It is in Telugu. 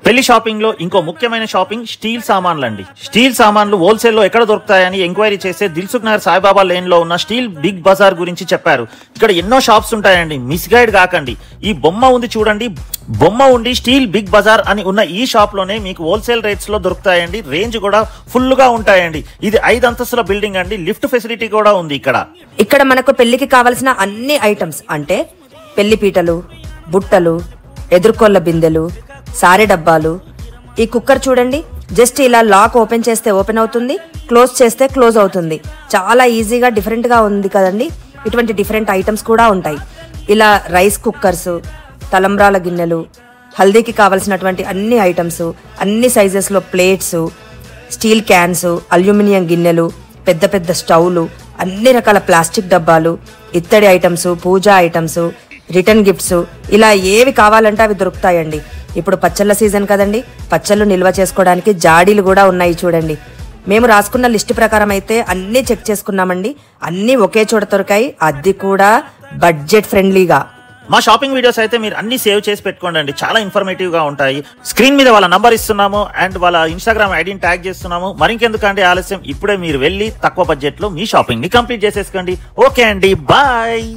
పెళ్లి షాపింగ్ లో ఇంకో ముఖ్యమైన షాపింగ్ స్టీల్ సామాన్లు అండి. స్టీల్ సామాన్లు హోల్సేల్ లో ఎక్కడ దొరుకుతాయని ఎంక్వైరీ చేస్తే దిల్సుఖ్ నగర్ సాయిబాబా లేన్ లో ఉన్న స్టీల్ బిగ్ బజార్ గురించి చెప్పారు. ఇక్కడ ఎన్నో షాప్స్ ఉంటాయండి, మిస్గైడ్ కాకండి. ఈ బొమ్మ ఉంది చూడండి, బొమ్మ ఉండి స్టీల్ బిగ్ బజార్ అని ఉన్న ఈ షాప్ లోనే మీకు హోల్సేల్ రేట్స్ లో దొరుకుతాయండి. రేంజ్ కూడా ఫుల్ గా ఉంటాయండి. ఇది 5 అంతస్తుల బిల్డింగ్ అండి, లిఫ్ట్ ఫెసిలిటీ కూడా ఉంది. ఇక్కడ మనకు పెళ్లికి కావాల్సిన అన్ని ఐటమ్స్ అంటే పెళ్లి పీటలు, బుట్టలు, ఎదుర్కొల్ల బిందెలు, సారె డబ్బాలు. ఈ కుక్కర్ చూడండి, జస్ట్ ఇలా లాక్ ఓపెన్ చేస్తే ఓపెన్ అవుతుంది, క్లోజ్ చేస్తే క్లోజ్ అవుతుంది. చాలా ఈజీగా డిఫరెంట్ గా ఉంది కదండి. ఇటువంటి డిఫరెంట్ ఐటమ్స్ కూడా ఉంటాయి. ఇలా రైస్ కుక్కర్స్, తలంబ్రాల గిన్నెలు, హల్దీకి కావలసినటువంటి అన్ని ఐటమ్స్, అన్ని సైజెస్ లో ప్లేట్స్, స్టీల్ క్యాన్స్, అల్యూమినియం గిన్నెలు, పెద్ద పెద్ద స్టవ్లు, అన్ని రకాల ప్లాస్టిక్ డబ్బాలు, ఇత్తడి ఐటమ్స్, పూజా ఐటమ్స్, రిటర్న్ గిఫ్ట్స్, ఇలా ఏవి కావాలంటే అవి దొరుకుతాయండి. ఇప్పుడు పచ్చళ్ళ సీజన్ కదండి, పచ్చళ్ళు నిల్వ చేసుకోవడానికి జాడీలు కూడా ఉన్నాయి చూడండి. మేము రాసుకున్న లిస్ట్ ప్రకారం అయితే అన్ని చెక్ చేసుకున్నామండి. అన్ని ఒకే చోట దొరికాయి, అది కూడా బడ్జెట్ ఫ్రెండ్లీగా. మా షాపింగ్ వీడియోస్ అయితే మీరు అన్ని సేవ్ చేసి పెట్టుకోండి, చాలా ఇన్ఫర్మేటివ్ గా ఉంటాయి. స్క్రీన్ మీద వాళ్ళ నంబర్ ఇస్తున్నాము అండ్ వాళ్ళ ఇన్స్టాగ్రామ్ ఐడిని ట్యాగ్ చేస్తున్నాము. మరింకెందుకంటే ఆలస్యం, ఇప్పుడే మీరు వెళ్ళి తక్కువ బడ్జెట్ లో మీ షాపింగ్ ని కంప్లీట్ చేసేసుకోండి. ఓకే అండి, బాయ్.